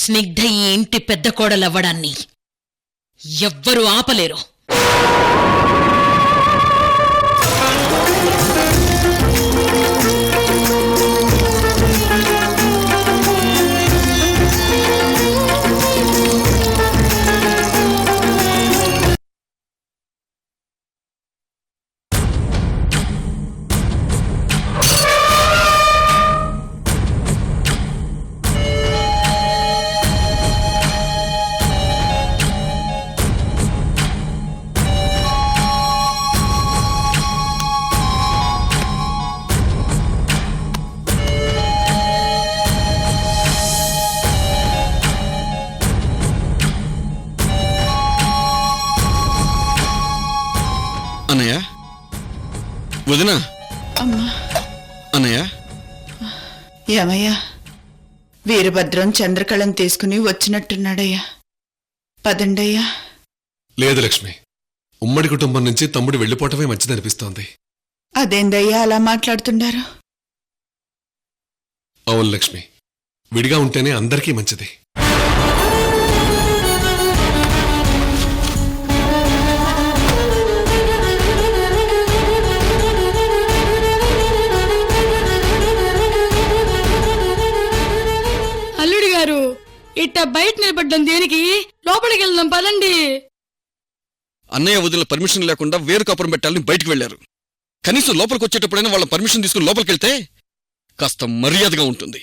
స్నిగ్ధ ఈ ఇంటి పెద్ద కోడలవ్వడాన్ని ఎవ్వరూ ఆపలేరు. అన్నయ్య, వదినా, అమ్మా. అన్నయ్య. ఏమయ్యా, వీరభద్రం చంద్రకళం తీసుకుని వచ్చినట్టున్నాడయ్యా. పదండయ్యా. లేదు లక్ష్మి, ఉమ్మడి కుటుంబం నుంచి తమ్ముడు వెళ్ళిపోవటమే మంచిదనిపిస్తోంది. అదేందయ్యా అలా మాట్లాడుతున్నారు? అవును లక్ష్మి, విడిగా ఉంటేనే అందరికీ మంచిది. అల్లుడి గారు, ఇట్ట బయట నిలబడ్డం దేనికి? లోపలికి వెళ్దాం పదండి. అన్నయ్య వదిలిన పర్మిషన్ లేకుండా వేరు కాపురం పెట్టాలని బయటకు వెళ్లారు. కనీసం లోపలికి వచ్చేటప్పుడైనా వాళ్ళ పర్మిషన్ తీసుకుని లోపలికి వెళ్తే కాస్త మర్యాదగా ఉంటుంది.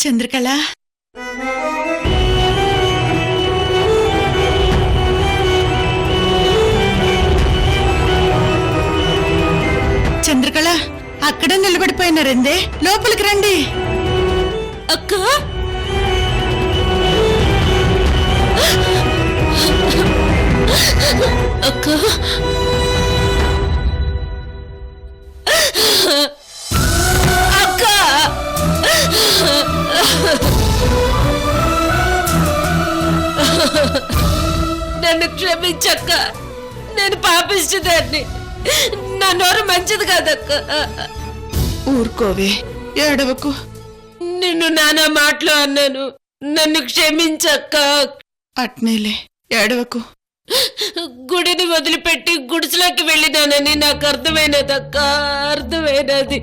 చంద్రకళ, చంద్రకళ, అక్కడ నిలబడిపోయినారందే, లోపలికి రండి. అక్క, అక్క, నన్ను క్షమించక్క. నేను పాపిస్తుందాన్ని. నా నోరు మంచిది కాదక్క. ఊరుకోవే, ఏడవకు. నిన్ను నానా మాటలు అన్నాను, నన్ను క్షమించక్క. అట్నేలే, ఏడవకు. గుడిని వదిలిపెట్టి గుడిసెలోకి వెళ్ళినానని నాకు అర్థమైనదక్క, అర్థమైనది.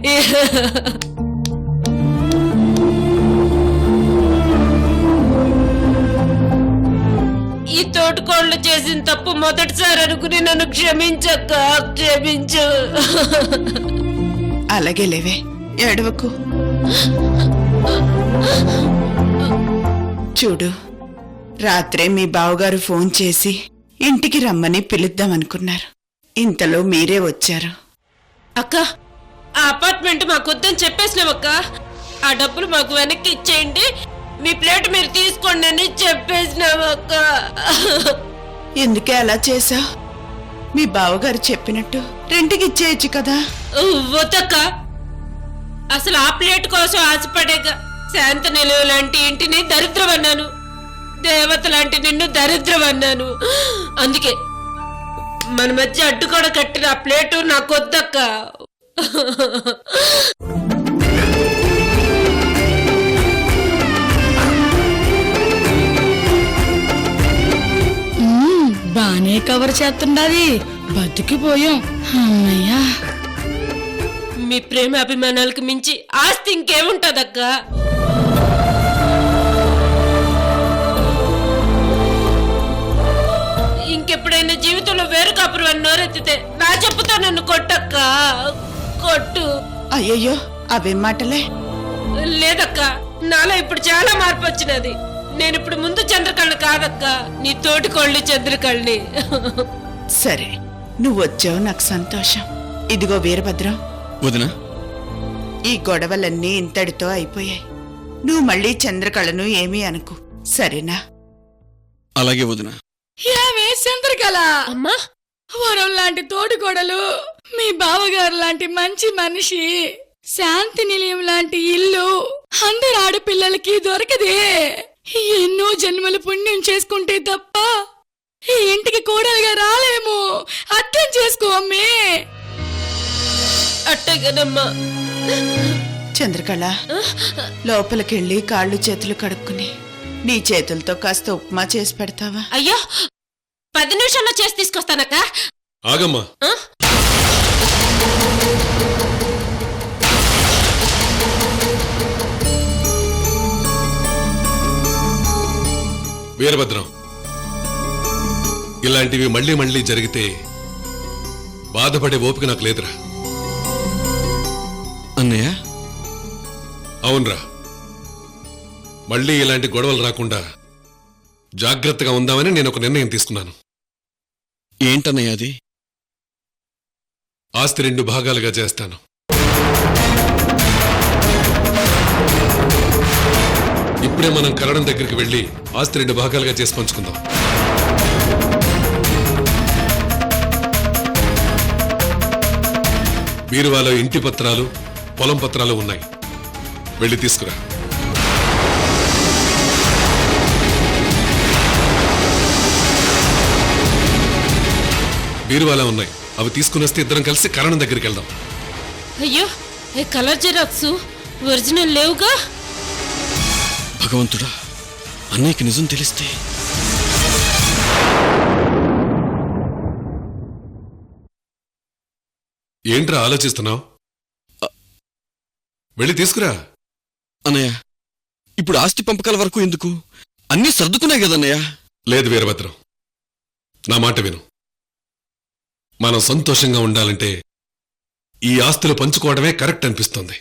ఈ తోటకోళ్ళు చేసిన తప్పు మొదటిసారి అనుకుని నన్ను క్షమించక్క, క్షమించు. అలాగే లేవే, ఏడవకు. చూడు, రాత్రే మీ బావగారు ఫోన్ చేసి ఇంటికి రమ్మని పిలుద్దామనుకున్నారు. ఇంతలో మీరే వచ్చారు. అక్క, ఆ అపార్ట్మెంట్ మాకొద్దని చెప్పేసినామక్క. ఆ డబ్బులు మాకు వెనక్కి ఇచ్చేయండి, మీ ప్లేట్ మీరు తీసుకోండి అని చెప్పేసినామక్క. ఎందుకే అలా చేసా? మీ బావగారు చెప్పినట్టు రెంట్కి ఇచ్చేయచ్చు కదా. వద్దక్క, అసలు ఆ ప్లేట్ కోసం ఆశపడేగా శాంత నిలవ లాంటి ఇంటిని దరిద్రం అన్నాను, దేవత లాంటి నిన్ను దరిద్రం అన్నాను. అందుకే మన మధ్య అడ్డు కూడా కట్టిన ఆ ప్లేటు నాకొద్దక్క. బానే కవర్ చేస్తుండాది, బతికిపోయాం. అమ్మయ్యా, మీ ప్రేమ అభిమానాలకు మించి ఆస్తి ఇంకేముంటదక్క? ఇంకెప్పుడైనా జీవితంలో వేరు కాపురం అని నోరెత్తితే నా చెప్పుతో నన్ను కొట్టక్క, కొట్టు. అయ్యయ్యో, అవేం మాటలే. లేదక్క, నాలో ఇప్పుడు చాలా మార్పు వచ్చినది. నేనిప్పుడు ముందు చంద్రకళని కాదక్క, నీ తోటి కోళ్ళి చంద్రకళని. సరే, నువ్వు వచ్చావు, నాకు సంతోషం. ఇదిగో వీరభద్రం, వదినా, ఈ గొడవలన్నీ ఇంతటితో అయిపోయాయి. నువ్వు మళ్ళీ చంద్రకళను ఏమీ అనుకు, సరేనా? అలాగే వదిన. ఏమే చంద్రకళ, అమ్మా వరం లాంటి తోడుకోడలు, మీ బావగారు లాంటి మంచి మనిషి, శాంతి నిలయం లాంటి ఇల్లు అందరు ఆడపిల్లలకి దొరకదే. ఎన్నో జన్మల పుణ్యం చేసుకుంటే తప్ప ఈ ఇంటికి కోడలుగా రాలేము. అర్థం చేసుకో అమ్మే. అట్టగనమ్మా. చంద్రకళ, లోపలికెళ్ళి కాళ్ళు చేతులు కడుక్కుని నీ చేతులతో కాస్త ఉప్మా చేసి పెడతావా? అయ్యో 10 నిమిషాల్లో చేసి తీసుకొస్తానక్క. ఆగమ్మా. ఆ? వీరభద్రం, ఇలాంటివి మళ్ళీ మళ్ళీ జరిగితే బాధపడే ఓపిక నాకు లేదురా. అన్నయ్య, అవునరా, మళ్ళీ ఇలాంటి గొడవలు రాకుండా జాగ్రత్తగా ఉందామని నేను ఒక నిర్ణయం తీసుకున్నాను. ఏంటన్నయ్య అది? ఆస్తి 2 భాగాలుగా చేస్తాను. ఇప్పుడే మనం కరణం దగ్గరికి వెళ్ళి ఆస్తి 2 భాగాలుగా చేసి పంచుకుందాం. బీరువాలో ఇంటి పత్రాలు, పొలం పత్రాలు ఉన్నాయి, వెళ్ళి తీసుకురా. బీరువాలో ఉన్నాయి, అవి తీసుకుని వస్తే ఇద్దరం కలిసి కరణం దగ్గరికి వెళ్దాం. అయ్యో ఏ కలర్ జిరాక్స్ ఒరిజినల్ లేవుగా. భగవంతుడా, అన్నయ్యకి నిజం తెలిస్తే. ఏంట్రా ఆలోచిస్తున్నావు? వెళ్ళి తీసుకురా. అన్నయ్య, ఇప్పుడు ఆస్తి పంపకాల వరకు ఎందుకు? అన్నీ సర్దుకున్నాయి కదన్నయ్య. లేదు వీరభద్రం, నా మాట విను. మనం సంతోషంగా ఉండాలంటే ఈ ఆస్తులు పంచుకోవడమే కరెక్ట్ అనిపిస్తుంది.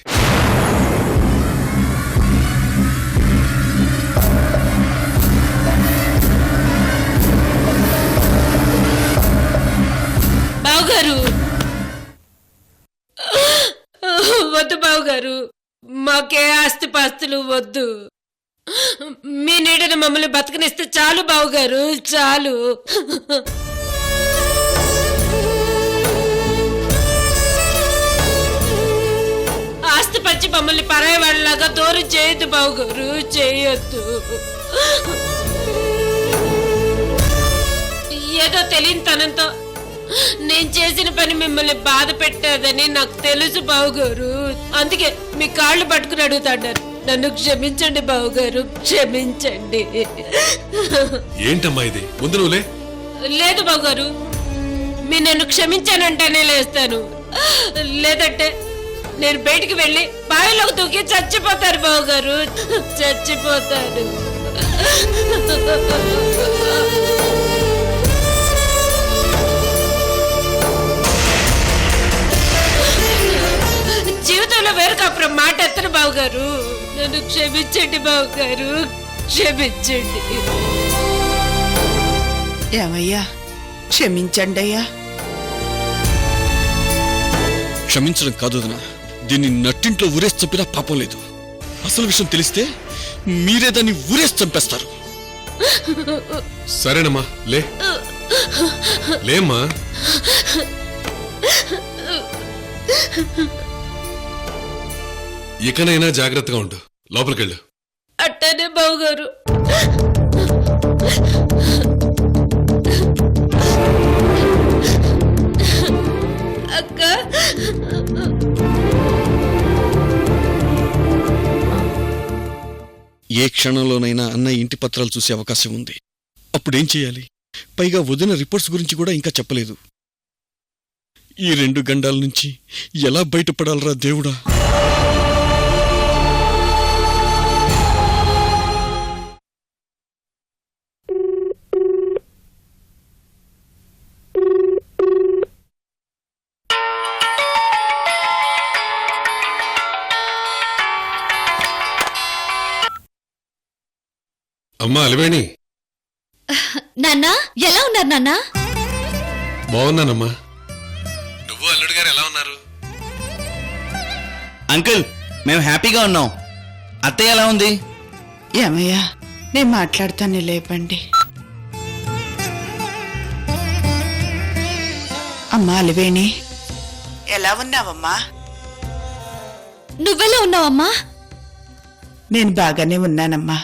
బావగారు వద్దు బావగారు, మాకే ఆస్తి పాస్తులు వద్దు. మీ నీడని మమ్మల్ని బతకనిస్తే చాలు బావగారు, చాలు. ఆస్తి పంచి మమ్మల్ని పరాయి వాళ్ళలాగా దూరం చేయొద్దు బావగారు, చేయొద్దు. ఏదో తెలియని తనంతో నేను చేసిన పని మిమ్మల్ని బాధ పెట్టాదని నాకు తెలుసు బావగారు. అందుకే మీ కాళ్ళు పట్టుకుని అడుగుతాడారు, నన్ను క్షమించండి బావగారు, క్షమించండి. ఏంటమ్మా ఇది? ముందు నువ్వులే. లేదు బావగారు, మీరు నన్ను క్షమించానంటేనే లేస్తాను, లేదంటే నేను బయటికి వెళ్ళి బావిలోకి దూకి చచ్చిపోతాను బావగారు, చచ్చిపోతాను. జీవితంలో వేరొక అప్పుడు మాట ఎత్తను బావగారు, నన్ను క్షమించండి బావగారు, క్షమించండి. ఏమయ్యా, క్షమించండి అయ్యా. క్షమించడం కాదు వదినా, దీన్ని నట్టింట్లో ఊరేసి చంపినా పాపం లేదు. అసలు విషయం తెలిస్తే మీరే దాన్ని ఊరేసి చంపేస్తారు. సరేనమ్మా, లేమ్మా. ఇకనైనా జాగ్రత్తగా ఉండు, లోపలికెళ్ళు. అట్టనే బావగారు. అక్క, ఏ క్షణంలోనైనా అన్నయ్య ఇంటి పత్రాలు చూసే అవకాశం ఉంది. అప్పుడేం చేయాలి? పైగా వదిన రిపోర్ట్స్ గురించి కూడా ఇంకా చెప్పలేదు. ఈ 2 గండాల నుంచి ఎలా బయటపడాలరా దేవుడా? అమ్మా అలివేణి. నాన్నా, ఎలా ఉన్నారు నాన్నా? బాగున్నానమ్మా. నువ్వు అల్లుడు గారు ఎలా ఉన్నారు? అంకుల్ మేము హ్యాపీగా ఉన్నాం. అత్తయ్య ఎలా ఉంది? ఏమయ్యా, నేను మాట్లాడతాను, లేపండి. అమ్మా అలివేణి, ఎలా ఉన్నావమ్మా? నువ్వెలా ఉన్నావమ్మా? నేను బాగానే ఉన్నానమ్మా.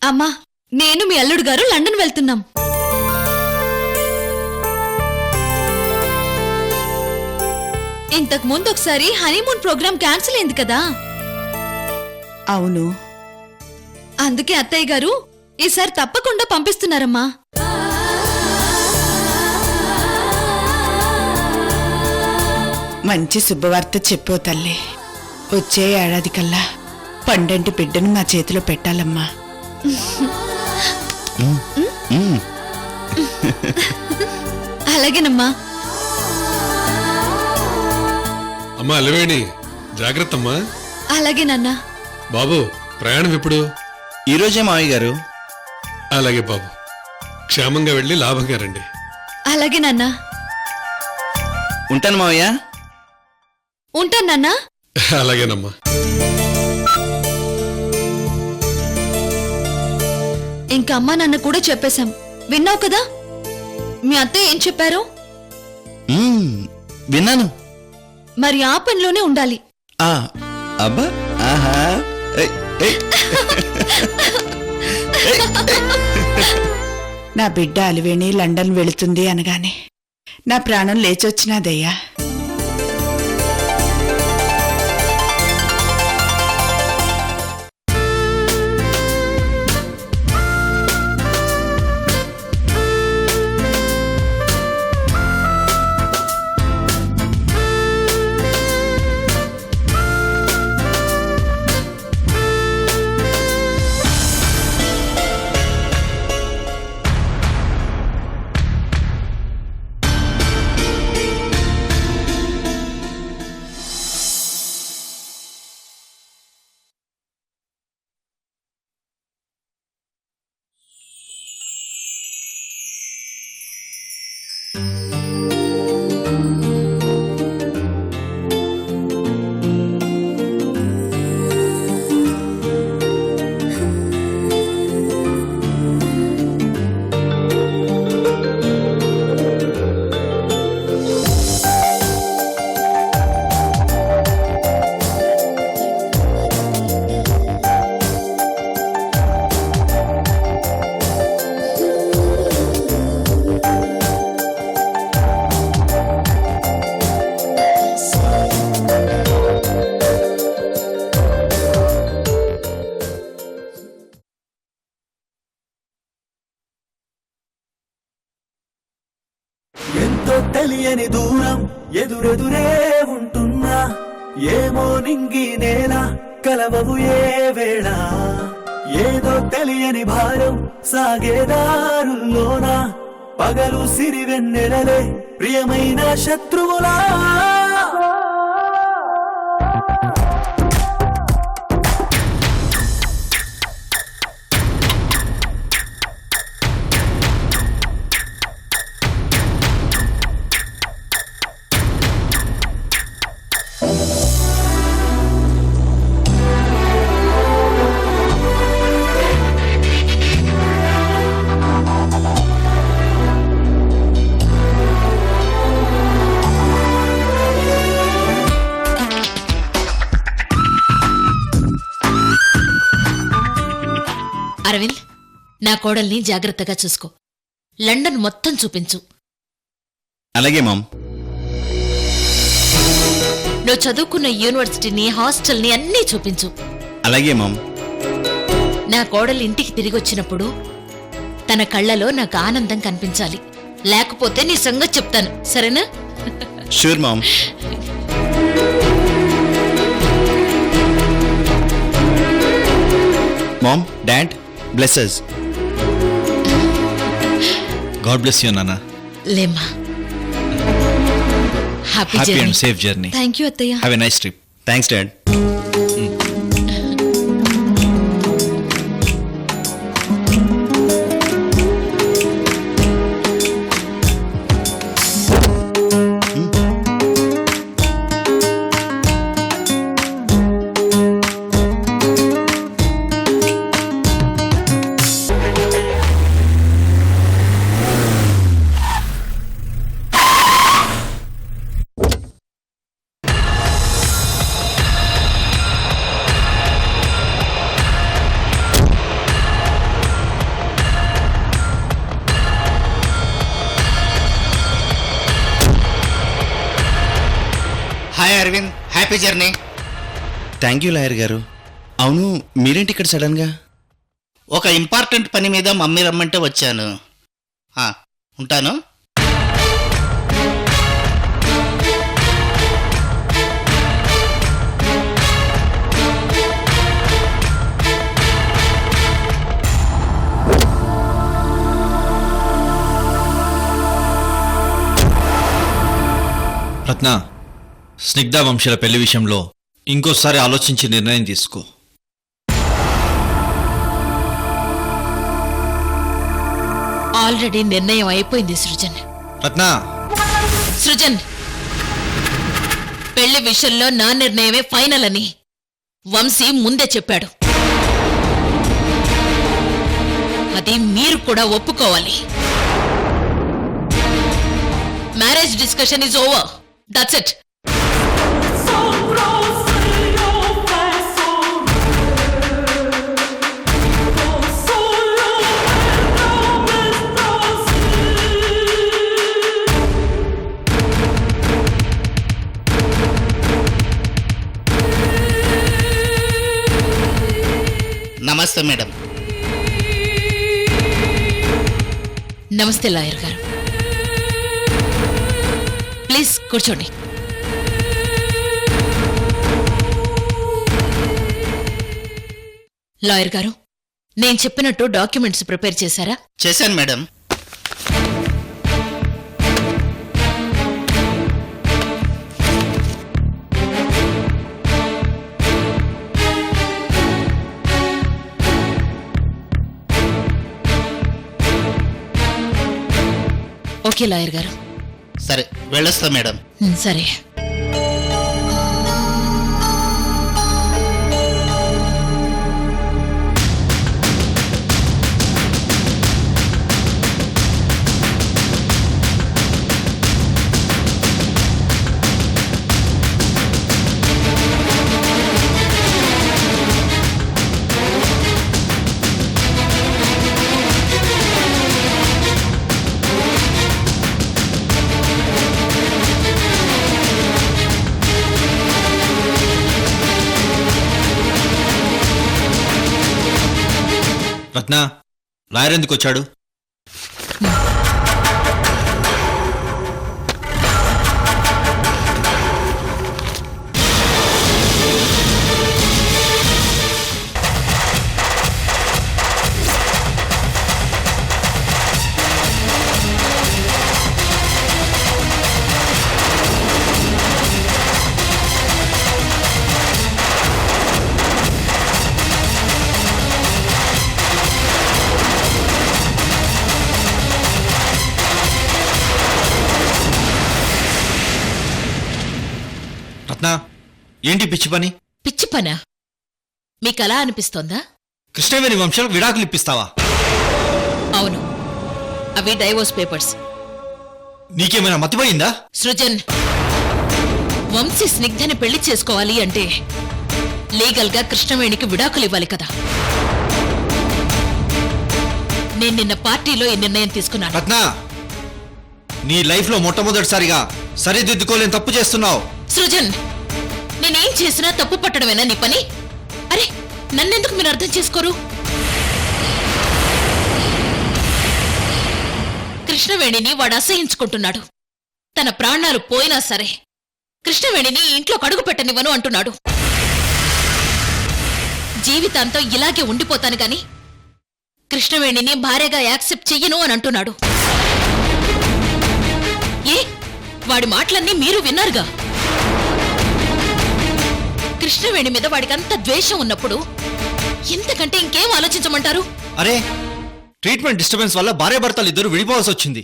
అమ్మా, నేను మీ అల్లుడు గారు లండన్ వెళ్తున్నాం. ఇంతకు ముందు ఒకసారి హనీమూన్ ప్రోగ్రామ్ క్యాన్సిల్ అయింది కదా, అవును. అందుకే అత్తయ్య గారు ఈసారి తప్పకుండా పంపిస్తున్నారమ్మా. మంచి శుభవార్త చెప్పు తల్లి. వచ్చే ఏడాది కల్లా పండంటి బిడ్డను మా చేతిలో పెట్టాలమ్మా. అలాగేనమ్మా. అమ్మా అలివేణి, జాగ్రత్త అమ్మా. అలాగే నాన్న. బాబు, ప్రయాణం ఎప్పుడు? ఈరోజే మావయ్య గారు. అలాగే బాబు, క్షేమంగా వెళ్ళి లాభంగా రండి. అలాగే నాన్న. ఉంటాను మావయ్య. ఉంటాను నాన్న. అలాగేనమ్మా. ఇంకా అమ్మా నాన్న కూడా చెప్పేశాం, విన్నావు కదా? మీ అత్తయ్య ఏం చెప్పారు? విన్నాను. మరి ఆ పనిలోనే ఉండాలి. అబ్బా, ఆహా. ఏయ్, ఏయ్. నా బిడ్డ అలివేణి లండన్ వెళుతుంది అనగానే నా ప్రాణం లేచొచ్చినాదయ్యా. తెలియని దూరం ఎదురెదురే ఉంటున్నా, ఏమో నింగి నేల కలవవు ఏ వేళ, ఏదో తెలియని భారం సాగేదారుల్లోనా, పగలు సిరివెన్నెలలే ప్రియమైన శత్రువులా. అరవింద్, నా కోడల్ని జాగ్రత్తగా చూసుకో. లండన్ మొత్తం చూపించు. అలాగే మామ్. నువ్వు చదువుకున్న యూనివర్సిటీని, హాస్టల్ని అన్నీ చూపించు. అలాగే మామ్. నా కోడలు ఇంటికి తిరిగొచ్చినప్పుడు తన కళ్ళలో నాకు ఆనందం కనిపించాలి. లేకపోతే నీ సంగతి చెప్తాను, సరేనా? Sure mom. Mom, dad, blesses. God bless you, Nana. లేమ్మా. Happy Happy journey. and safe journey. Thank you అత్తయ్య. Have a nice trip. Thanks dad. Happy journey. Thank you lawyer గారు. అవును, మీరేంటి ఇక్కడ సడన్గా? ఒక ఇంపార్టెంట్ పని మీద మమ్మీ రమ్మంటే వచ్చాను. ఉంటాను. రత్న, స్నిగ్ధ వంశీల పెళ్లి విషయంలో ఇంకోసారి ఆలోచించి నిర్ణయం తీసుకో. ఆల్రెడీ నిర్ణయం అయిపోయింది సృజన్. రత్న, సృజన్, పెళ్లి విషయంలో నా నిర్ణయమే ఫైనల్ అని వంశీ ముందే చెప్పాడు. అది మీరు కూడా ఒప్పుకోవాలి. Marriage discussion is over. That's it. నమస్తే మేడం. నమస్తే లాయర్ గారు. ప్లీజ్ కూర్చోండి. లాయర్ గారు, నేను చెప్పినట్టు డాక్యుమెంట్స్ ప్రిపేర్ చేశారా? చేశాను మేడం. ఓకే లాయర్ గారు. సరే, వెళ్ళొస్తా మేడం. సరే. రత్న, లాయర్ ఎందుకు వచ్చాడు? రత్న, ఏంటి పిచ్చి పని? పిచ్చి పనా? మీకలా అనిపిస్తోందా? కృష్ణవేణి వంశాలకు విడాకులు ఇప్పిస్తావా? అవును, అవి డైవోర్స్ పేపర్స్. నీకేమైనా మతిపోయిందా? సృజన్, వంశీ స్నిగ్ధని పెళ్లి చేసుకోవాలి అంటే లీగల్ గా కృష్ణవేణికి విడాకులు ఇవ్వాలి కదా. నేను నిన్న పార్టీలో ఈ నిర్ణయం తీసుకున్నాను. రత్న, నీ లైఫ్ లో మొట్టమొదటిసారిగా సరిదిద్దుకోలేని తప్పు చేస్తున్నావు. సృజన్, నేనేం చేసినా తప్పు పట్టడమేనా నీ పని? అరే, నన్నెందుకు మీరు అర్థం చేసుకోరు? కృష్ణవేణిని వాడు అసహించుకుంటున్నాడు. తన ప్రాణాలు పోయినా సరే కృష్ణవేణిని ఇంట్లో కడుగు పెట్టనివ్వను అంటున్నాడు. జీవితాంతం ఇలాగే ఉండిపోతాను గాని కృష్ణవేణిని భార్యగా యాక్సెప్ట్ చెయ్యను అని అంటున్నాడు. ఏ, వాడి మాటలన్నీ మీరు విన్నారుగా. కృష్ణవేణి మీద వాడికంత ద్వేషం ఉన్నప్పుడు ఇంతకంటే ఇంకేం ఆలోచించమంటారు? అరే, ట్రీట్మెంట్ డిస్టర్బెన్స్ వల్ల భార్యాభర్తలు ఇద్దరు విడిపోవాల్సి వచ్చింది.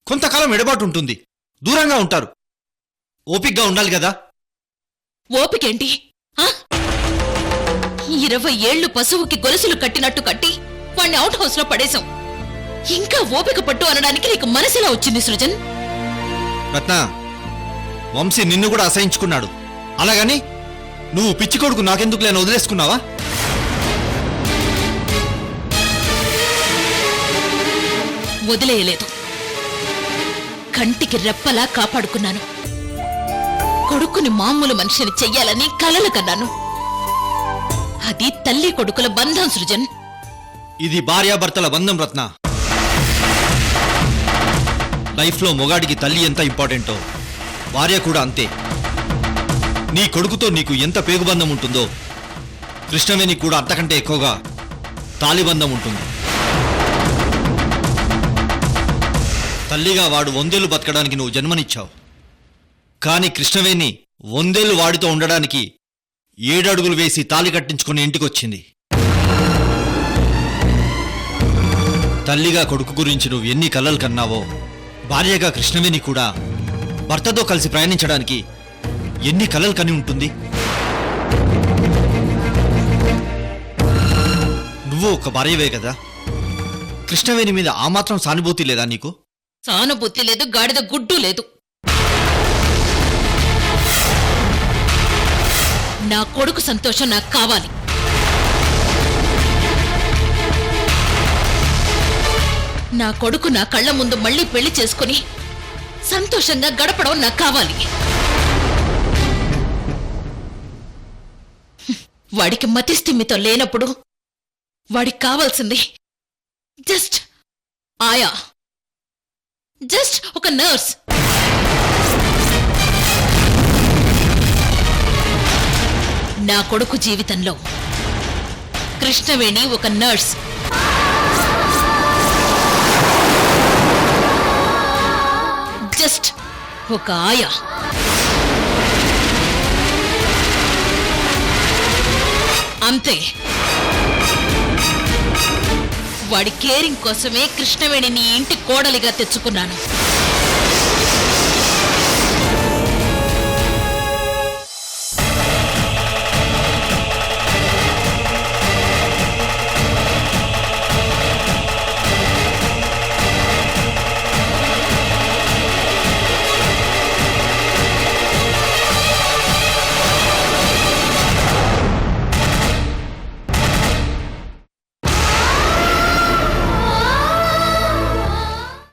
కొంతకాలం ఎడబాటు ఉంటుంది, దూరంగా ఉంటారు. ఓపిగ్గా ఉండాలి కదా. ఓపికేంటి? 20 ఏళ్లు పశువుకి గొలుసులు కట్టినట్టు కట్టి వాణ్ణి అవుట్ హౌస్ లో పడేశాం. ఇంకా ఓపిక పట్టు అనడానికి నీకు మనసులా వచ్చింది సృజన్? రత్న, వంశీ నిన్ను కూడా అసహించుకున్నాడు. అలాగని నువ్వు పిచ్చి కొడుకు నాకెందుకు లేని వదిలేసుకున్నావా? వదిలేయలేదు, కంటికి రెప్పలా కాపాడుకున్నాను. కొడుకుని మామూలు మనిషిని చెయ్యాలని కలలు కన్నాను. అది తల్లి కొడుకుల బంధం సృజన్. ఇది భార్యాభర్తల బంధం రత్న. లైఫ్లో మొగాడికి తల్లి ఎంత ఇంపార్టెంటో భార్య కూడా అంతే. నీ కొడుకుతో నీకు ఎంత పేగుబంధం ఉంటుందో కృష్ణవేణి కూడా అంతకంటే ఎక్కువగా తాలిబంధం ఉంటుంది. తల్లిగా వాడు 100 ఏళ్ళు బతకడానికి నువ్వు జన్మనిచ్చావు. కానీ కృష్ణవేణి 100 ఏళ్ళు వాడితో ఉండడానికి 7 అడుగులు వేసి తాలి కట్టించుకుని ఇంటికొచ్చింది. తల్లిగా కొడుకు గురించి నువ్వు ఎన్ని కలలు కన్నావో భార్యగా కృష్ణవేణి కూడా భర్తతో కలిసి ప్రయాణించడానికి ఎన్ని కలలు కని ఉంటుంది. నువ్వు ఒక భార్యవే కదా. కృష్ణవేణి మీద ఆ మాత్రం సానుభూతి లేదా నీకు? సానుభూతి లేదు, గాడిద గుడ్డు లేదు. నా కొడుకు సంతోషం నాకు కావాలి. నా కొడుకు నా కళ్ళ ముందు మళ్ళీ పెళ్లి చేసుకుని సంతోషంగా గడపడం నాకు కావాలి. వాడికి మతిస్థిమితో లేనప్పుడు వాడికి కావాల్సింది జస్ట్ ఆయా, జస్ట్ ఒక నర్స్. నా కొడుకు జీవితంలో కృష్ణవేణి ఒక నర్స్. జస్ట్ ఒక ఆయా. అంతే. వాడి కేరింగ్ కోసమే కృష్ణవేణిని ఇంటి కోడలిగా తెచ్చుకున్నాను.